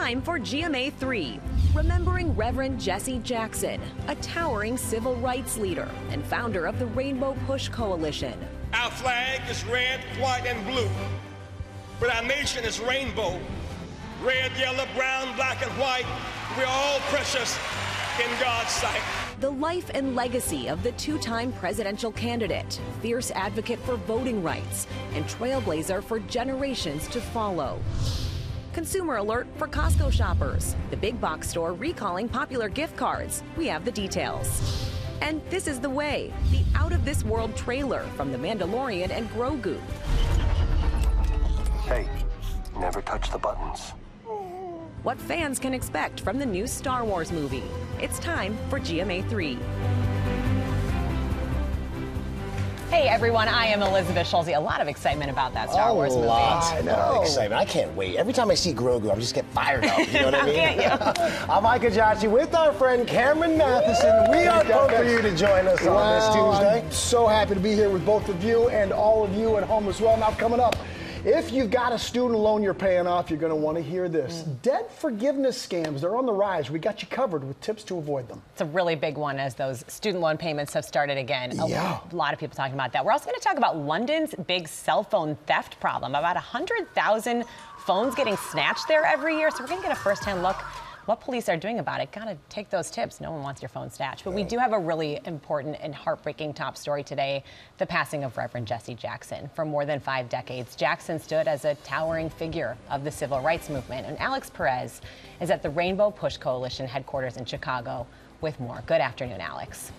time for GMA3, remembering Reverend Jesse Jackson, a towering civil rights leader and founder of the Rainbow Push Coalition. Our flag is red, white, and blue, but our nation is rainbow. Red, yellow, brown, black, and white, we're all precious in God's sight. The life and legacy of the two-time presidential candidate, fierce advocate for voting rights, and trailblazer for generations to follow. Consumer alert for Costco shoppers. The big box store recalling popular gift cards. We have the details. And this is the way, the out-of-this-world trailer from The Mandalorian and Grogu. Hey, never touch the buttons. What fans can expect from the new Star Wars movie. It's time for GMA3. Hey everyone, I am Elizabeth Schulze. A lot of excitement about that Star Wars movie. A lot of excitement. I can't wait. Every time I see Grogu, I just get fired up. You know what I mean? Can't you? I'm Micah Joshi with our friend Cameron Matheson. We are pumped for you to join us on this Tuesday. I'm so happy to be here with both of you and all of you at home as well. Now, coming up, if you've got a student loan you're paying off, you're going to want to hear this. Debt forgiveness scams, they're on the rise. We got you covered with tips to avoid them. It's a really big one as those student loan payments have started again. Yeah. A lot of people talking about that. We're also going to talk about London's big cell phone theft problem. About 100,000 phones getting snatched there every year. So we're going to get a first-hand look what police are doing about it. Gotta take those tips. No one wants your phone snatched. But we do have a really important and heartbreaking top story today, the passing of Reverend Jesse Jackson. For more than 5 decades, Jackson stood as a towering figure of the civil rights movement. And Alex Perez is at the Rainbow Push Coalition headquarters in Chicago with more. Good afternoon, Alex.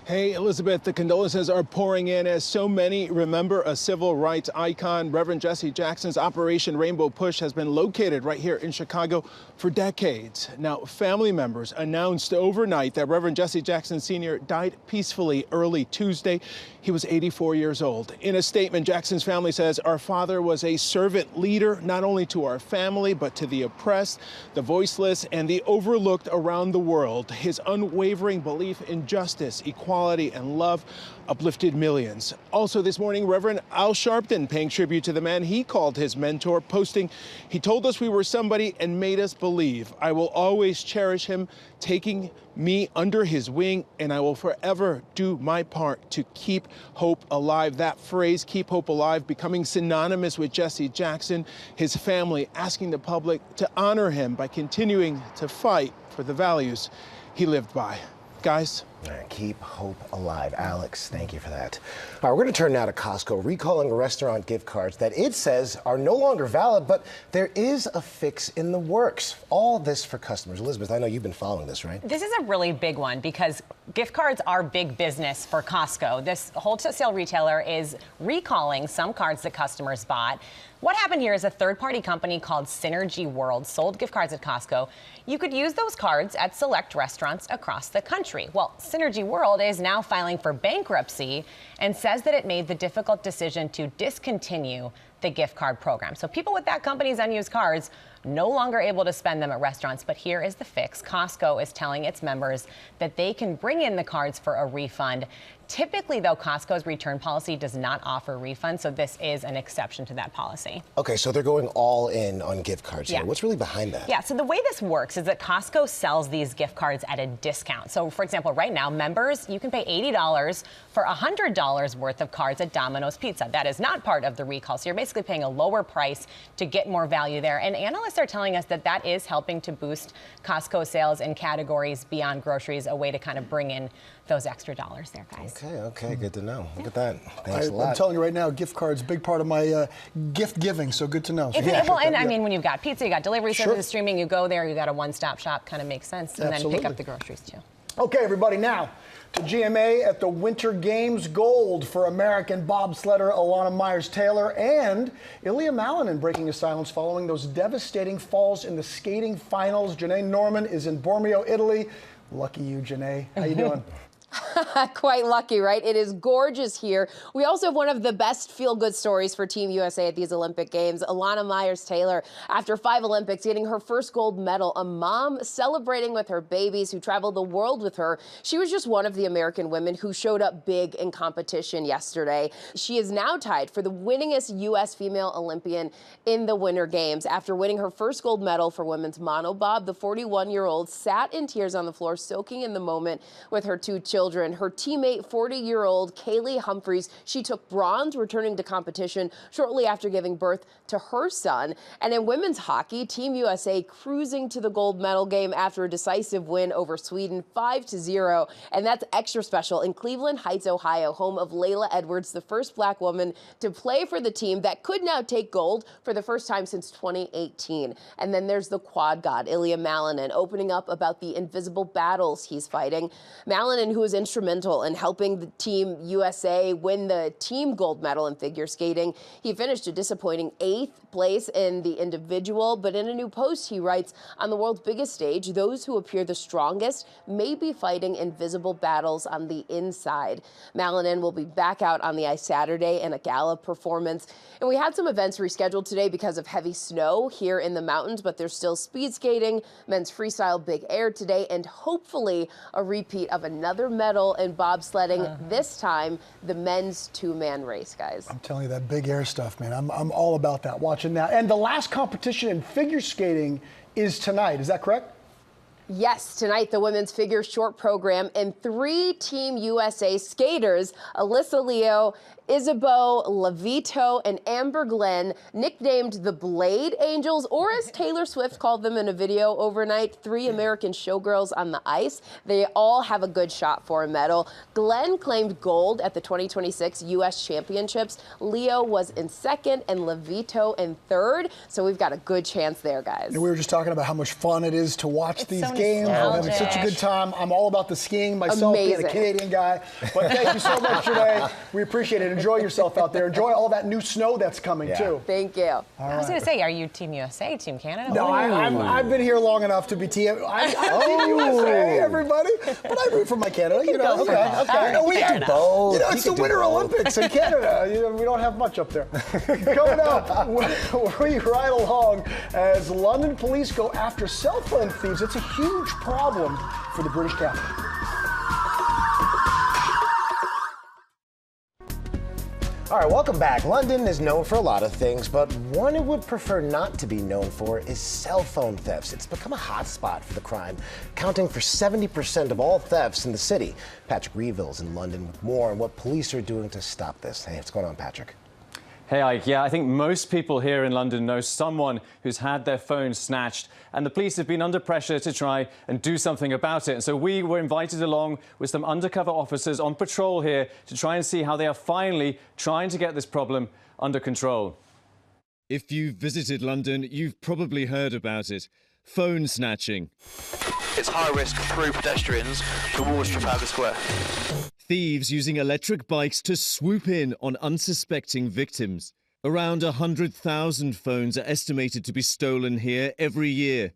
Hey, Elizabeth, the condolences are pouring in as so many remember a civil rights icon. Reverend Jesse Jackson's Operation Rainbow Push has been located right here in Chicago for decades. Now, family members announced overnight that Reverend Jesse Jackson Sr. died peacefully early Tuesday. He was 84 years old. In a statement, Jackson's family says, "Our father was a servant leader, not only to our family, but to the oppressed, the voiceless, and the overlooked around the world. His unwavering belief in justice, equality, and love uplifted millions." Also this morning, Reverend Al Sharpton paying tribute to the man he called his mentor, posting, "He told us we were somebody and made us believe. I will always cherish him, taking me under his wing, and I will forever do my part to keep hope alive." That phrase, keep hope alive, becoming synonymous with Jesse Jackson, his family asking the public to honor him by continuing to fight for the values he lived by. Guys. Keep hope alive. Alex, thank you for that. All right, we're going to turn now to Costco, recalling restaurant gift cards that it says are no longer valid, but there is a fix in the works. All this for customers. Elizabeth, I know you've been following this, right? This is a really big one because gift cards are big business for Costco. This wholesale retailer is recalling some cards that customers bought. What happened here is a third-party company called Synergy World sold gift cards at Costco. You could use those cards at select restaurants across the country. Well, Synergy World is now filing for bankruptcy and says that it made the difficult decision to discontinue the gift card program. So people with that company's unused cards no longer able to spend them at restaurants. But here is the fix. Costco is telling its members that they can bring in the cards for a refund. Typically, though, Costco's return policy does not offer refunds, so this is an exception to that policy. Okay, so they're going all in on gift cards here. Yeah. What's really behind that? Yeah, so the way this works is that Costco sells these gift cards at a discount. So, for example, right now, members, you can pay $80 for $100 worth of cards at Domino's Pizza. That is not part of the recall, so you're basically paying a lower price to get more value there. And analysts are telling us that that is helping to boost Costco sales in categories beyond groceries, a way to kind of bring in those extra dollars there, guys. Okay, good to know. Look at that. Thanks a lot. I'm telling you right now, gift cards, big part of my gift giving, so good to know. So I mean, when you've got pizza, you got delivery services, streaming, you go there, you got a one-stop shop, kind of makes sense, and then pick up the groceries too. Okay, everybody, now to GMA at the Winter Games. Gold for American bobsledder Alana Myers-Taylor and Ilya Malinin breaking his silence following those devastating falls in the skating finals. Janae Norman is in Bormio, Italy. Lucky you, Janae. How you doing? Quite lucky, right? It is gorgeous here. We also have one of the best feel-good stories for Team USA at these Olympic Games. Alana Myers-Taylor, after 5 Olympics, getting her first gold medal, a mom celebrating with her babies who traveled the world with her. She was just one of the American women who showed up big in competition yesterday. She is now tied for the winningest U.S. female Olympian in the Winter Games. After winning her first gold medal for women's monobob, the 41-year-old sat in tears on the floor, soaking in the moment with her 2 children. Her teammate, 40-year-old Kaylee Humphreys, she took bronze, returning to competition shortly after giving birth to her son. And in women's hockey, Team USA cruising to the gold medal game after a decisive win over Sweden, 5-0. And that's extra special in Cleveland Heights, Ohio, home of Layla Edwards, the first Black woman to play for the team that could now take gold for the first time since 2018. And then there's the quad god, Ilya Malinin, opening up about the invisible battles he's fighting. Malinin, who was instrumental in helping the Team USA win the team gold medal in figure skating. He finished a disappointing 8th place in the individual, but in a new post he writes, on the world's biggest stage, those who appear the strongest may be fighting invisible battles on the inside. Malinin will be back out on the ice Saturday in a gala performance. And we had some events rescheduled today because of heavy snow here in the mountains, but there's still speed skating, men's freestyle big air today, and hopefully a repeat of another medal in bobsledding, this time the men's 2-man race, guys. I'm telling you, that big air stuff, man, I'm all about that, watching that. And the last competition in figure skating is tonight, is that correct? Yes, tonight the women's figure short program and 3 Team USA skaters, Alyssa Leo, Isabeau Levito, and Amber Glenn, nicknamed the Blade Angels, or as Taylor Swift called them in a video overnight, 3 American showgirls on the ice. They all have a good shot for a medal. Glenn claimed gold at the 2026 U.S. Championships. Leo was in 2nd and Levito in 3rd. So we've got a good chance there, guys. And we were just talking about how much fun it is to watch these so games. I'm having such a good time. I'm all about the skiing myself, being a Canadian guy. But thank you so much today. We appreciate it. Enjoy yourself out there. Enjoy all that new snow that's coming, too. Thank you. I was going to say, are you Team USA, Team Canada? No, I've been here long enough to be Team USA, everybody. But I root for my Canada. You know, okay. No, we do both. You know, it's the Winter Olympics in Canada. You know, we don't have much up there. Coming up, we ride along as London police go after cell phone thieves. It's a huge problem for the British capital. All right, welcome back. London is known for a lot of things, but one it would prefer not to be known for is cell phone thefts. It's become a hot spot for the crime, accounting for 70% of all thefts in the city. Patrick Reeville's in London with more on what police are doing to stop this. Hey, what's going on, Patrick? Hey, Ike. Yeah, I think most people here in London know someone who's had their phone snatched, and the police have been under pressure to try and do something about it. And so we were invited along with some undercover officers on patrol here to try and see how they are finally trying to get this problem under control. If you've visited London, you've probably heard about it. Phone snatching. It's high risk through pedestrians towards Trafalgar Square. Thieves using electric bikes to swoop in on unsuspecting victims. Around 100,000 phones are estimated to be stolen here every year.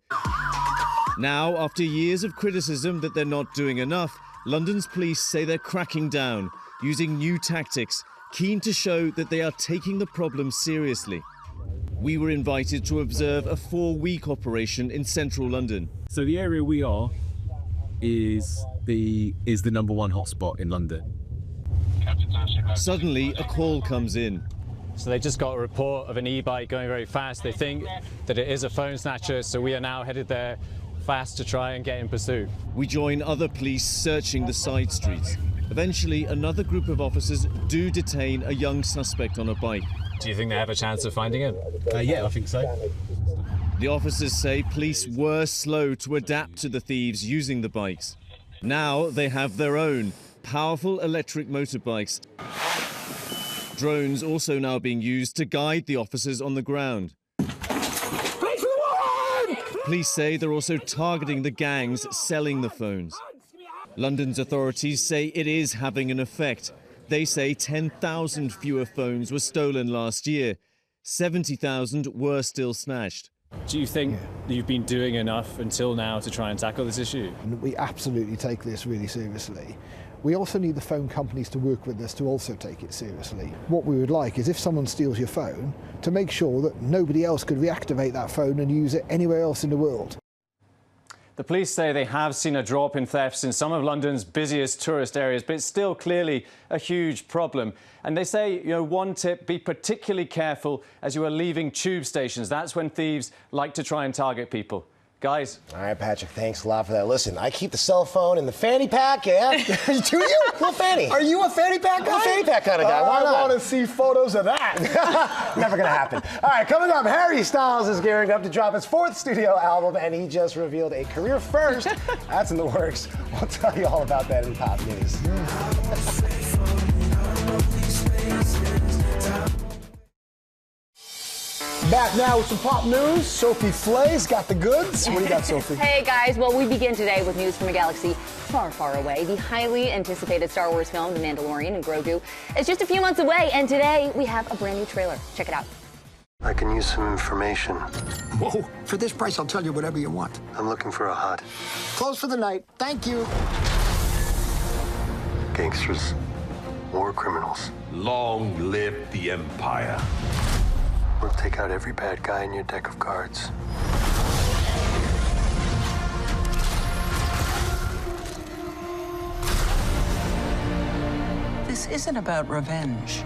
Now, after years of criticism that they're not doing enough, London's police say they're cracking down, using new tactics, keen to show that they are taking the problem seriously. We were invited to observe a 4-week operation in central London. So the area we are is the number 1 hotspot in London. Suddenly, a call comes in. So they just got a report of an e-bike going very fast. They think that it is a phone snatcher, so we are now headed there fast to try and get in pursuit. We join other police searching the side streets. Eventually, another group of officers do detain a young suspect on a bike. Do you think they have a chance of finding him? Yeah, I think so. The officers say police were slow to adapt to the thieves using the bikes. Now they have their own powerful electric motorbikes. Drones also now being used to guide the officers on the ground. Police say they're also targeting the gangs selling the phones. London's authorities say it is having an effect. They say 10,000 fewer phones were stolen last year. 70,000 were still snatched. Do you think you've been doing enough until now to try and tackle this issue? We absolutely take this really seriously. we also need the phone companies to work with us to also take it seriously. What we would like is if someone steals your phone, to make sure that nobody else could reactivate that phone and use it anywhere else in the world. The police say they have seen a drop in thefts in some of London's busiest tourist areas, but it's still clearly a huge problem. And they say, one tip, be particularly careful as you are leaving tube stations. That's when thieves like to try and target people. Guys. All right, Patrick, thanks a lot for that. Listen, I keep the cell phone in the fanny pack, yeah? Do you? Little fanny. Are you a fanny pack guy? I'm a fanny pack kind of guy. Why not? I want to see photos of that. Never going to happen. All right, coming up, Harry Styles is gearing up to drop his 4th studio album, and he just revealed a career first. That's in the works. We'll tell you all about that in Pop News. Back now with some pop news. Sophie Flay's got the goods. What do you got, Sophie? Hey, guys. Well, we begin today with news from a galaxy far, far away. The highly anticipated Star Wars film, The Mandalorian and Grogu, is just a few months away, and today we have a brand new trailer. Check it out. I can use some information. Whoa, for this price, I'll tell you whatever you want. I'm looking for a hut. Close for the night. Thank you. Gangsters, war criminals. Long live the Empire. We'll take out every bad guy in your deck of cards. This isn't about revenge.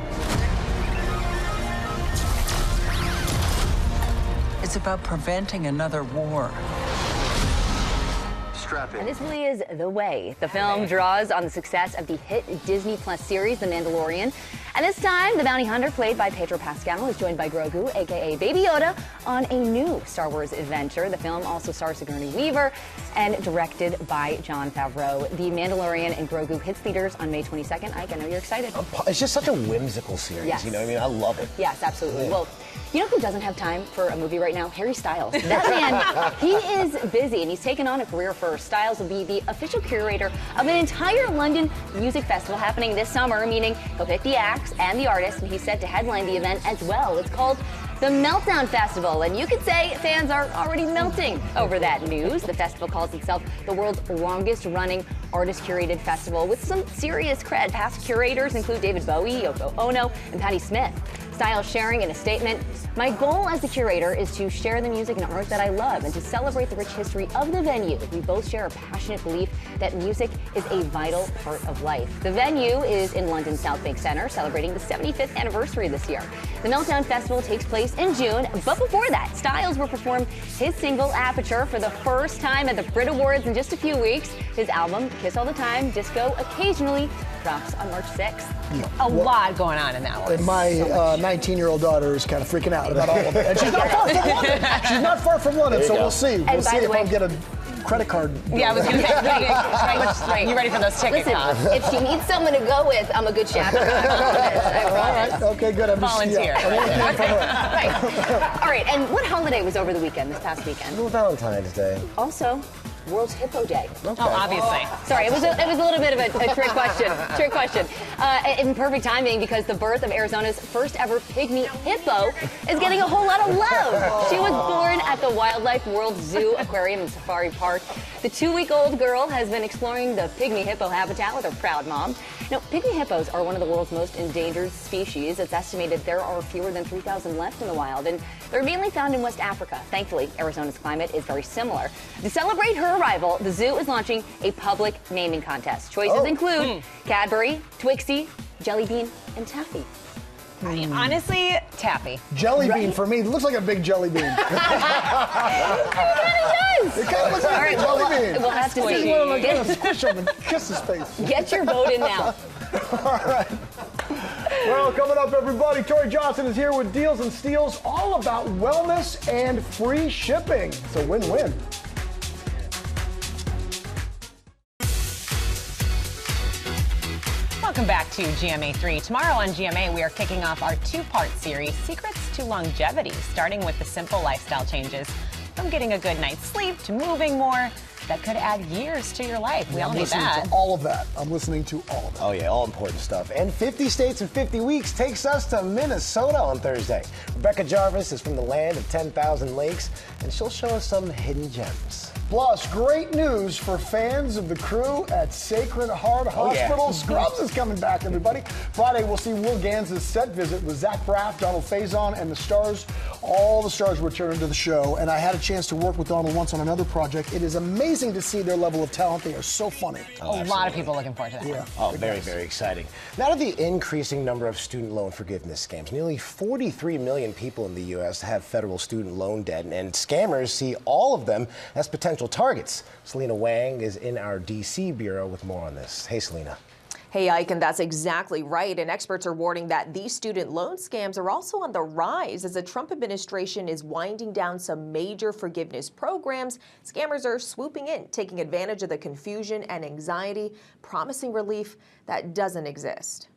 It's about preventing another war. And this really is the way. The film draws on the success of the hit Disney Plus series, The Mandalorian. And this time, the bounty hunter, played by Pedro Pascal, is joined by Grogu, a.k.a. Baby Yoda, on a new Star Wars adventure. The film also stars Sigourney Weaver and directed by Jon Favreau. The Mandalorian and Grogu hits theaters on May 22nd. Ike, I know you're excited. It's just such a whimsical series, Yes. you know what I mean? I love it. Yes, absolutely. Yeah. Well, you know who doesn't have time for a movie right now? Harry Styles. That man, he is busy, and he's taken on a career first. Styles will be the official curator of an entire London music festival happening this summer, meaning he'll pick the acts and the artists, and he's set to headline the event as well. It's called the Meltdown Festival, and you could say fans are already melting over that news. The festival calls itself the world's longest-running artist-curated festival with some serious cred. Past curators include David Bowie, Yoko Ono, and Patti Smith. Styles sharing in a statement, "My goal as the curator is to share the music and art that I love and to celebrate the rich history of the venue. We both share a passionate belief that music is a vital part of life." The venue is in London's South Bank Centre, celebrating the 75th anniversary this year. The Meltdown Festival takes place in June, but before that, Styles will perform his single Aperture for the first time at the Brit Awards in just a few weeks. His album, Kiss All the Time, Disco Occasionally, drops on March 6th. A lot going on in that one. And my 19-year-old daughter is kind of freaking out about all of it. And she's not far from London. She's not far from London, so we'll see. We'll see if I'll get a credit card. Yeah, I was going to say, you ready for those tickets? Listen, if she needs someone to go with, I'm a good chaperone. I promise. All right, okay, good. I'm Volunteer. Right. All right, and what holiday was over the weekend, this past weekend? Well, Valentine's Day. Also, World's Hippo Day. Okay. Oh, obviously. Sorry, it was a little bit of a trick question. In perfect timing, because the birth of Arizona's first ever pygmy hippo is getting a whole lot of love. She was born at the Wildlife World Zoo Aquarium and Safari Park. The 2-week-old girl has been exploring the pygmy hippo habitat with her proud mom. Now, pygmy hippos are one of the world's most endangered species. It's estimated there are fewer than 3,000 left in the wild, and they're mainly found in West Africa. Thankfully, Arizona's climate is very similar. To celebrate her arrival, the zoo is launching a public naming contest. Choices include Cadbury, Twixie, Jelly Bean, and Taffy. Honestly, Taffy. Jelly bean for me. It looks like a big jelly bean. It kind of does. It kind of looks like a big jelly bean. We'll have to see. I'm going to squish him and kiss his face. Get your vote in now. All right. Well, coming up, everybody, Tori Johnson is here with Deals and Steals, all about wellness and free shipping. It's a win-win. Welcome back to GMA3. Tomorrow on GMA, we are kicking off our 2-part series, Secrets to Longevity, starting with the simple lifestyle changes, from getting a good night's sleep to moving more. that could add years to your life. We all need listening that. to all of that. I'm listening to all of that. Oh yeah, all important stuff. And 50 states in 50 weeks takes us to Minnesota on Thursday. Rebecca Jarvis is from the land of 10,000 lakes, and she'll show us some hidden gems. Plus, great news for fans of the crew at Sacred Heart Hospital. Yeah. Scrubs is coming back, everybody. Friday, we'll see Will Gans's set visit with Zach Braff, Donald Faison, and the stars. All the stars return to the show, and I had a chance to work with Donald once on another project. It is amazing to see their level of talent. They are so funny. A lot of people looking forward to that. Yeah. Oh, very, very exciting. Now to the increasing number of student loan forgiveness scams. Nearly 43 million people in the U.S. have federal student loan debt, and scammers see all of them as potential targets. Selena Wang is in our D.C. bureau with more on this. Hey, Selena. Hey, Ike, and that's exactly right. And experts are warning that these student loan scams are also on the rise as the Trump administration is winding down some major forgiveness programs. Scammers are swooping in, taking advantage of the confusion and anxiety, promising relief that doesn't exist.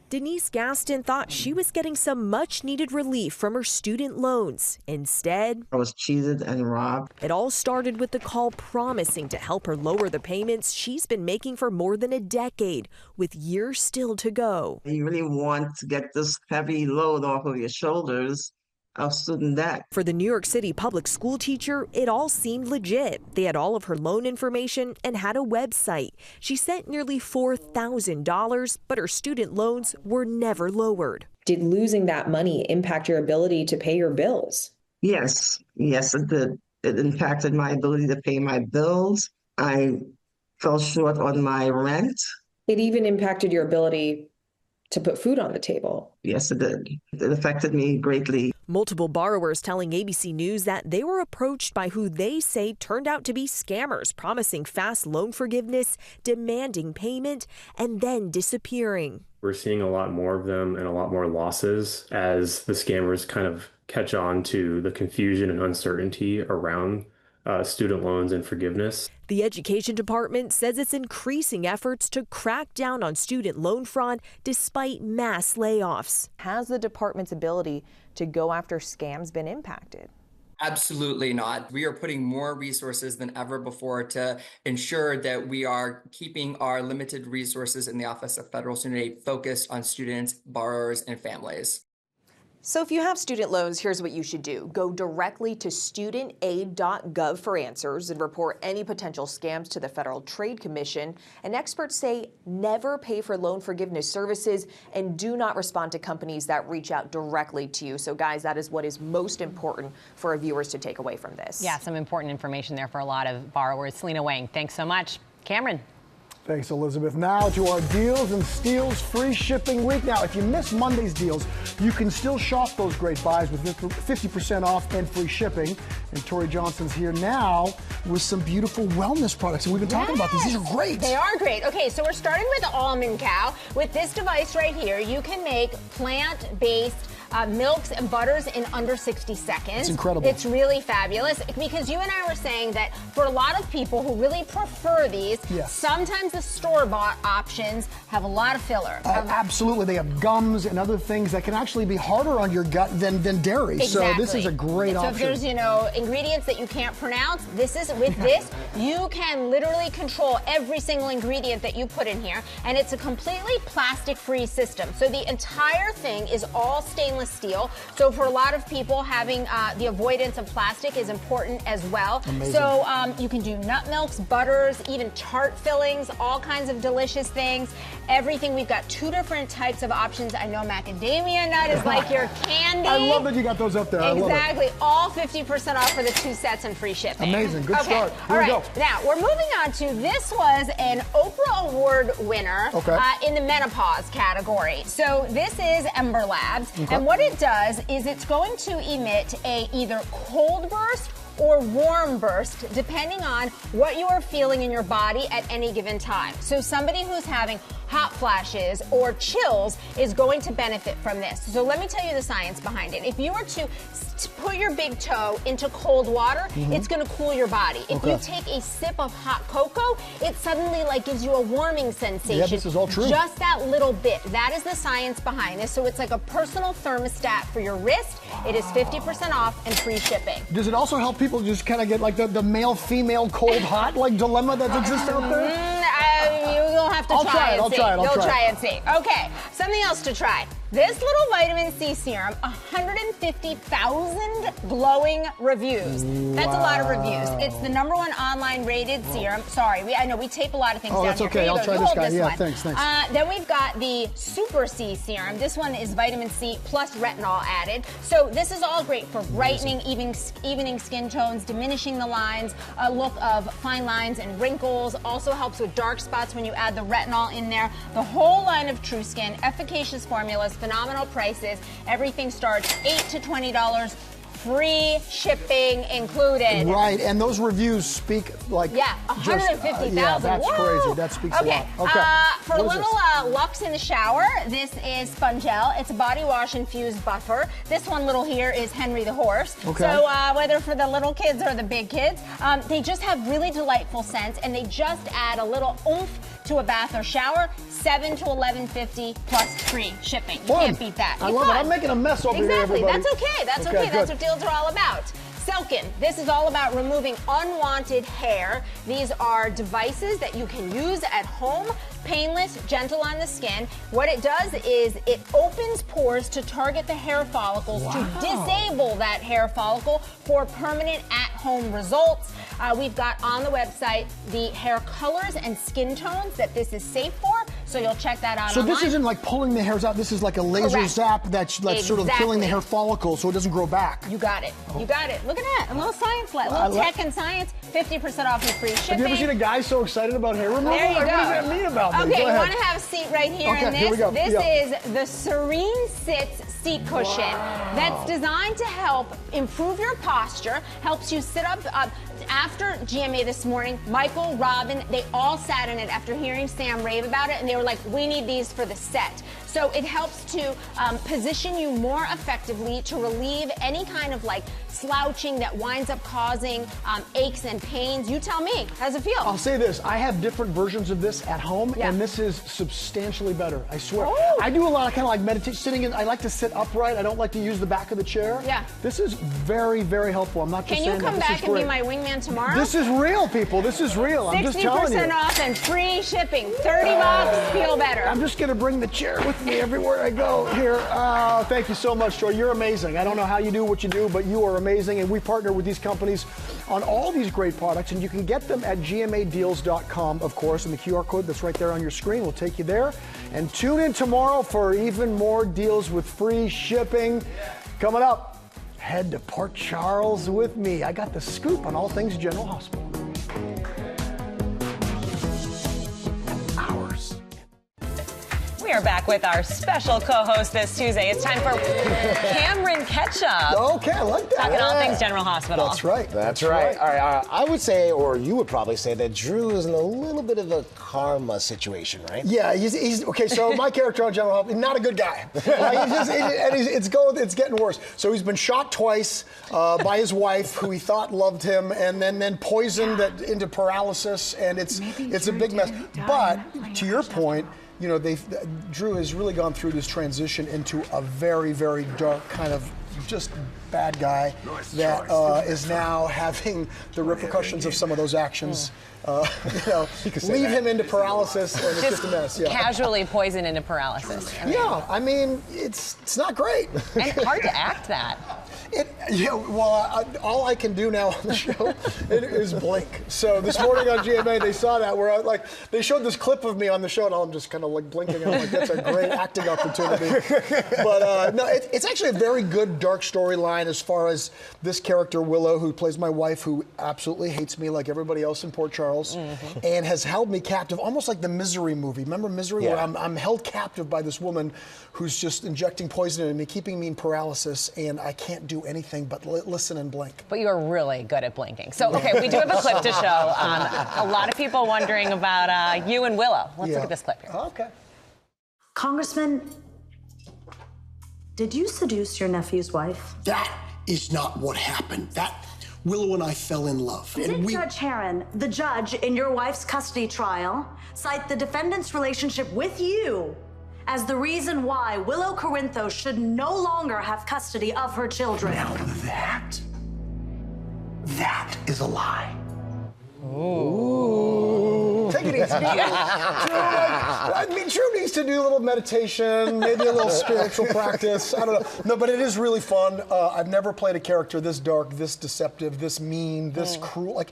Denise Gaston thought she was getting some much-needed relief from her student loans. Instead, I was cheated and robbed. It all started with the call promising to help her lower the payments she's been making for more than a decade, with years still to go. You really want to get this heavy load off of your shoulders of student debt. For the New York City public school teacher, it all seemed legit. They had all of her loan information and had a website. She sent nearly $4,000, but her student loans were never lowered. Did losing that money impact your ability to pay your bills? Yes, it did. It impacted my ability to pay my bills. I fell short on my rent. It even impacted your ability to put food on the table. Yes, it did. It affected me greatly. Multiple borrowers telling ABC News that they were approached by who they say turned out to be scammers, promising fast loan forgiveness, demanding payment, and then disappearing. We're seeing a lot more of them and a lot more losses as the scammers kind of catch on to the confusion and uncertainty around student loans and forgiveness. The Education Department says it's increasing efforts to crack down on student loan fraud despite mass layoffs. Has the department's ability to go after scams been impacted? Absolutely not. We are putting more resources than ever before to ensure that we are keeping our limited resources in the Office of Federal Student Aid focused on students, borrowers, and families. So if you have student loans, here's what you should do. Go directly to studentaid.gov for answers and report any potential scams to the Federal Trade Commission. And experts say never pay for loan forgiveness services and do not respond to companies that reach out directly to you. So guys, that is what is most important for our viewers to take away from this. Yeah, some important information there for a lot of borrowers. Selena Wang, thanks so much. Cameron. Thanks, Elizabeth. Now to our Deals and Steals free shipping week. Now, if you missed Monday's deals, you can still shop those great buys with 50% off and free shipping. And Tori Johnson's here now with some beautiful wellness products. And we've been talking about these. These are great. They are great. Okay, so we're starting with Almond Cow. With this device right here, you can make plant-based milks and butters in under 60 seconds. It's incredible. It's really fabulous because you and I were saying that for a lot of people who really prefer these, sometimes the store-bought options have a lot of filler. Absolutely. They have gums and other things that can actually be harder on your gut than dairy. Exactly. So this is a great option. So if there's, ingredients that you can't pronounce, with this, you can literally control every single ingredient that you put in here, and it's a completely plastic-free system. So the entire thing is all stainless steel. So for a lot of people, having the avoidance of plastic is important as well. Amazing. So you can do nut milks, butters, even tart fillings, all kinds of delicious things. Everything. We've got 2 different types of options. I know macadamia nut is like your candy. I love that you got those up there. Exactly. I love it. All 50% off for the 2 sets and free shipping. Amazing. Good start. Here All right. we go. Now, we're moving on to this was an Oprah Award winner in the menopause category. So this is Ember Labs. Okay. And what it does is it's going to emit a either cold burst or warm burst, depending on what you are feeling in your body at any given time. So somebody who's having hot flashes, or chills is going to benefit from this. So let me tell you the science behind it. If you were to put your big toe into cold water, it's going to cool your body. If you take a sip of hot cocoa, it suddenly like gives you a warming sensation. Yeah, this is all true. Just that little bit. That is the science behind this. So it's like a personal thermostat for your wrist. It is 50% off and free shipping. Does it also help people just kind of get like the male-female cold-hot like dilemma that exists out there? You'll have to try and see. I'll try and see. Okay, something else to try. This little vitamin C serum, 150,000 glowing reviews. That's a lot of reviews. It's the #1 online rated serum. Sorry, I know we tape a lot of things down that's here. okay. I'll try this guy. Yeah, thanks. Then we've got the Super C serum. This one is vitamin C plus retinol added. So this is all great for brightening, evening skin tones, diminishing the lines, a look of fine lines and wrinkles. Also helps with dark spots when you add the retinol in there. The whole line of True Skin, efficacious formulas, phenomenal prices. Everything starts $8 to $20. Free shipping included. Right, and those reviews speak like 150,000. Yeah, that's crazy. That speaks a lot. Okay. For a little luxe in the shower, this is Spongel. It's a body wash infused buffer. This one little here is Henry the horse. Okay. So whether for the little kids or the big kids, they just have really delightful scents, and they just add a little oomph to a bath or shower. $7 to $11.50 plus free shipping. You can't beat that. I love it. I'm making a mess over here, everybody. That's okay. That's okay. That's what deals are all about. Silken. This is all about removing unwanted hair. These are devices that you can use at home, painless, gentle on the skin. What it does is it opens pores to target the hair follicles to disable that hair follicle for permanent at-home results. We've got on the website the hair colors and skin tones that this is safe for, so you'll check that out So online. this isn't like pulling the hairs out. This is like a laser zap that's sort of killing the hair follicle so it doesn't grow back. You got it. You got it. Look at that. A little science, a little tech and science. 50% off and free shipping. Have you ever seen a guy so excited about hair removal? There you go. What does that mean about me? Okay, you want to have a seat right here in this. Here we go. This is the Serene Sits seat cushion that's designed to help improve your posture, helps you sit up. After GMA this morning, Michael, Robin, they all sat in it after hearing Sam rave about it, and they were like, we need these for the set. So it helps to position you more effectively to relieve any kind of like slouching that winds up causing aches and pains. You tell me, how's it feel? I'll say this, I have different versions of this at home, and this is substantially better, I swear. I do a lot of kind of like meditation, sitting in, I like to sit upright, I don't like to use the back of the chair. Yeah. This is very, very helpful. I'm not just saying that. Can you come back and be my wingman tomorrow? This is real, people, this is real. I'm just telling you. 60% off and free shipping. 30 bucks, feel better. I'm just gonna bring the chair with me everywhere I go here. Thank you so much, Troy. You're amazing. I don't know how you do what you do, but you are amazing, and we partner with these companies on all these great products, and you can get them at GMAdeals.com, of course, and the QR code that's right there on your screen will take you there. And tune in tomorrow for even more deals with free shipping. Coming up, head to Port Charles with me. I got the scoop on all things General Hospital. We are back with our special co-host this Tuesday. It's time for Cameron Ketchup. Okay, I like that. Talking all things General Hospital. That's right. That's right. All right. I would say, or you would probably say, that Drew is in a little bit of a karma situation, right? Yeah, he's okay. So my character on General Hospital, not a good guy. It's getting worse. So he's been shot twice by his wife, who he thought loved him, and then poisoned into paralysis, and it's a big mess. But to your point, you know, Drew has really gone through this transition into a very, very dark kind of just bad guy that is now having the repercussions of some of those actions. Leave him into paralysis, and it's just a mess. Yeah. Casually poisoned into paralysis. I mean, it's not great. And hard to act that. All I can do now on the show is blink. So this morning on GMA, they saw that where they showed this clip of me on the show, and I'm just kind of like blinking. I'm like, that's a great acting opportunity. But no, it's actually a very good dark storyline as far as this character Willow, who plays my wife, who absolutely hates me like everybody else in Port Charles, and has held me captive, almost like the Misery movie. Remember Misery, where I'm held captive by this woman who's just injecting poison into me, keeping me in paralysis, and I can't do anything anything but listen and blink. But you're really good at blinking. So, okay, we do have a clip to show. A lot of people wondering about you and Willow. Let's look at this clip here. Okay. Congressman, did you seduce your nephew's wife? That is not what happened. Willow and I fell in love. Did Judge Herron, the judge in your wife's custody trial, cite the defendant's relationship with you as the reason why Willow Corinthos should no longer have custody of her children? Now that is a lie. Ooh. Take it easy. Drew needs to do a little meditation, maybe a little spiritual practice. I don't know. No, but it is really fun. I've never played a character this dark, this deceptive, this mean, this cruel.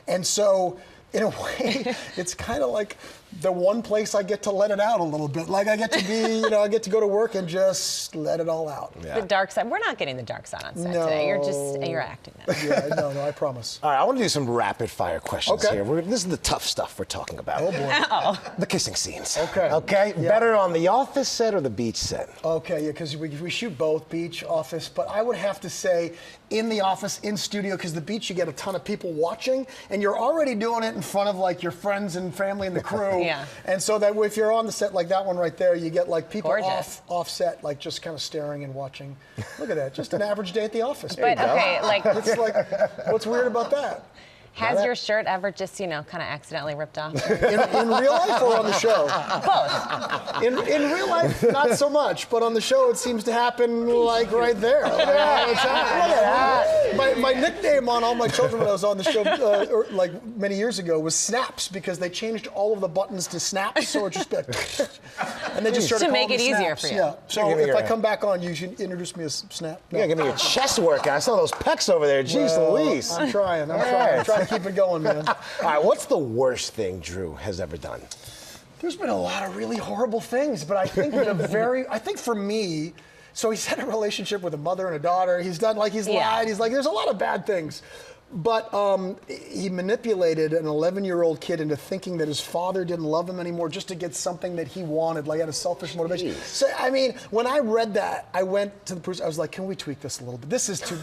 And so, in a way, it's kind of like the one place I get to let it out a little bit. Like I get to be, I get to go to work and just let it all out. The dark side. We're not getting the dark side on set today. You're acting now. Yeah, no, I promise. All right, I want to do some rapid fire questions here. This is the tough stuff we're talking about. Oh, boy. The kissing scenes. Okay. Yeah. Better on the office set or the beach set? Okay, yeah, because we shoot both, beach, office, but I would have to say in the office, in studio, because the beach you get a ton of people watching, and you're already doing it in front of like your friends and family and the crew. Yeah. And so that if you're on the set like that one right there, you get like people off set, like just kind of staring and watching. Look at that, just an average day at the office. But okay, it's like, what's weird about that? Has your shirt ever just, kind of accidentally ripped off? In real life or on the show? Both. In real life, not so much, but on the show, it seems to happen like right there. Look at that. My nickname on all my children when I was on the show, like many years ago, was Snaps, because they changed all of the buttons to Snaps, so it just and they just started to make calling it me easier Snaps. for you. Yeah. So if I come back on, you should introduce me as Snap. Yeah, give me your chest workout. I saw those pecs over there. Jeez Louise. I'm trying to keep it going, man. All right, what's the worst thing Drew has ever done? There's been a lot of really horrible things, but I think I think for me, so he's had a relationship with a mother and a daughter. He's done lied. He's there's a lot of bad things. But he manipulated an 11-year-old kid into thinking that his father didn't love him anymore just to get something that he wanted, like had a selfish motivation. Jeez. So, I mean, when I read that, I went to the producer. I was like, can we tweak this a little bit? This is too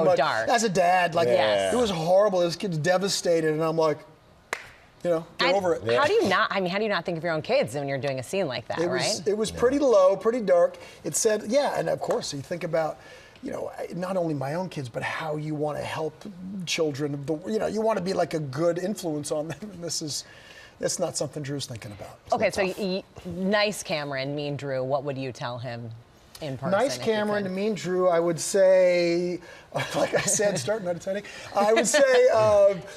much. Dark. As a dad, it was horrible. This kid's devastated, and I'm like, get over it. How do you not think of your own kids when you're doing a scene like that, right? It was pretty low, pretty dark. It said, and of course, you think about, not only my own kids, but how you want to help children. You want to be like a good influence on them. And that's not something Drew's thinking about. Okay, so nice Cameron, mean Drew, what would you tell him in person? Nice Cameron to mean Drew, I would say, like I said, start meditating. I would say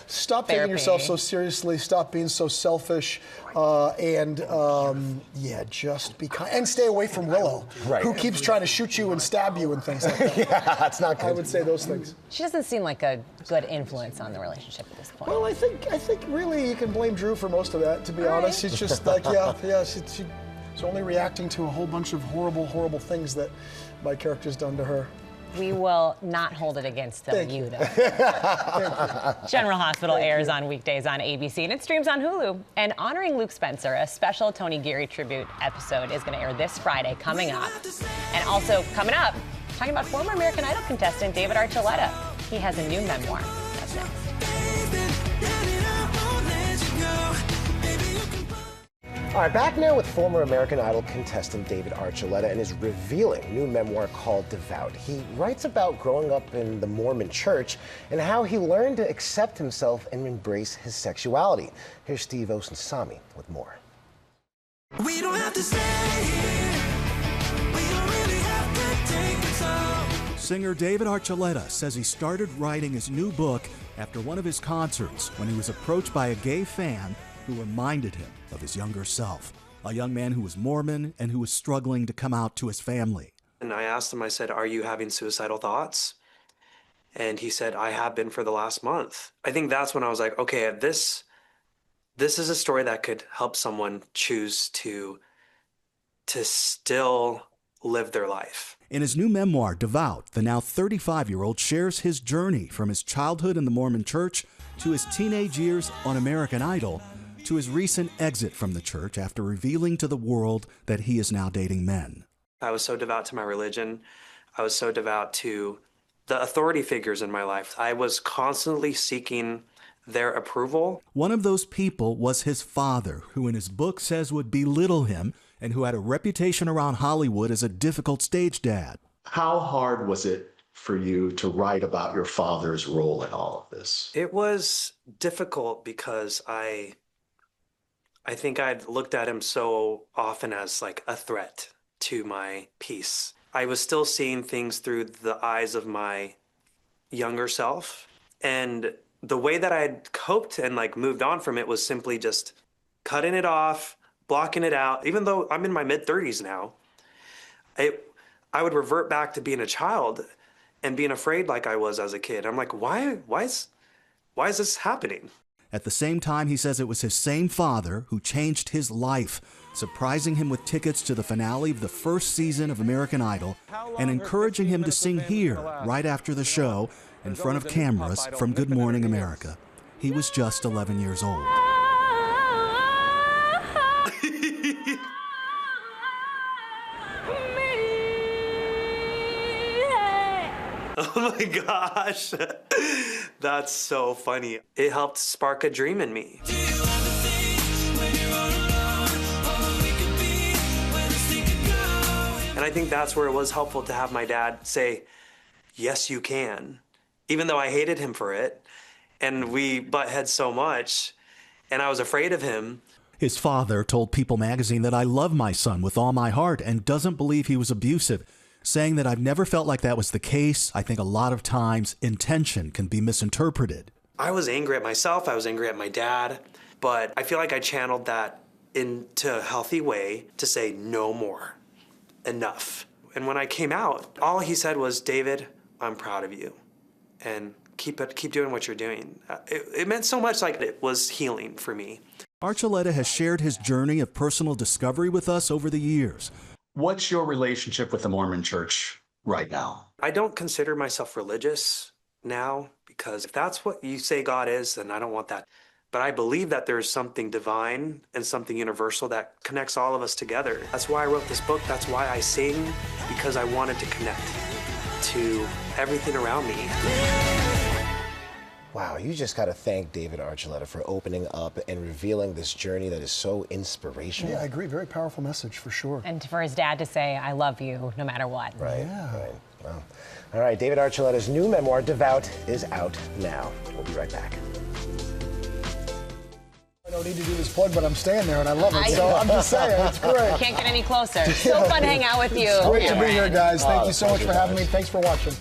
stop taking yourself so seriously, stop being so selfish, and just be kind. And stay away from Willow, who keeps trying to shoot you and stab you and things like that. Yeah, that's not good. I would say those things. She doesn't seem like a good influence on the relationship at this point. Well, I think really you can blame Drew for most of that, to be honest. She's just like, she's only reacting to a whole bunch of horrible, horrible things that my character's done to her. We will not hold it against you, though. General Hospital airs on weekdays on ABC, and it streams on Hulu. And honoring Luke Spencer, a special Tony Geary tribute episode is going to air this Friday coming up. And also coming up, talking about former American Idol contestant David Archuleta. He has a new memoir. That's next. All right, back now with former American Idol contestant David Archuleta and his revealing new memoir called Devout. He writes about growing up in the Mormon church and how he learned to accept himself and embrace his sexuality. Here's Steve Osensami with more. We don't have to stay here. We don't really have to take it all. Singer David Archuleta says he started writing his new book after one of his concerts when he was approached by a gay fan who reminded him of his younger self, a young man who was Mormon and who was struggling to come out to his family. And I asked him, I said, "Are you having suicidal thoughts?" And he said, "I have been for the last month." I think that's when I was like, okay, this is a story that could help someone choose to still live their life. In his new memoir, Devout, the now 35-year-old shares his journey from his childhood in the Mormon church to his teenage years on American Idol, to his recent exit from the church after revealing to the world that he is now dating men. I was so devout to my religion. I was so devout to the authority figures in my life. I was constantly seeking their approval. One of those people was his father, who in his book says would belittle him and who had a reputation around Hollywood as a difficult stage dad. How hard was it for you to write about your father's role in all of this? It was difficult because I think I'd looked at him so often as like a threat to my peace. I was still seeing things through the eyes of my younger self. And the way that I had coped and like moved on from it was simply just cutting it off, blocking it out. Even though I'm in my mid-30s now, I would revert back to being a child and being afraid like I was as a kid. I'm like, why is this happening? At the same time, he says it was his same father who changed his life, surprising him with tickets to the finale of the first season of American Idol and encouraging him to sing here right after the show in front of cameras from Good Morning America. He was just 11 years old. Oh my gosh, that's so funny. It helped spark a dream in me. And I think that's where it was helpful to have my dad say, yes, you can, even though I hated him for it. And we butt heads so much, and I was afraid of him. His father told People magazine that I love my son with all my heart and doesn't believe he was abusive, saying that I've never felt like that was the case. I think a lot of times intention can be misinterpreted. I was angry at myself, I was angry at my dad, but I feel like I channeled that into a healthy way to say no more, enough. And when I came out, all he said was, David, I'm proud of you, and keep doing what you're doing. It meant so much, like it was healing for me. Archuleta has shared his journey of personal discovery with us over the years. What's your relationship with the Mormon Church right now? I don't consider myself religious now, because if that's what you say God is, then I don't want that. But I believe that there's something divine and something universal that connects all of us together. That's why I wrote this book. That's why I sing, because I wanted to connect to everything around me. Wow, you just got to thank David Archuleta for opening up and revealing this journey that is so inspirational. Yeah, I agree. Very powerful message for sure. And for his dad to say, I love you no matter what. Right, yeah. right. Well, all right, David Archuleta's new memoir, Devout, is out now. We'll be right back. I don't need to do this plug, but I'm staying there and I love it. So I'm just saying, it's great. Can't get any closer. So fun to hang out with you. Great to be here, guys. Thank you so much for having me. Thanks for watching.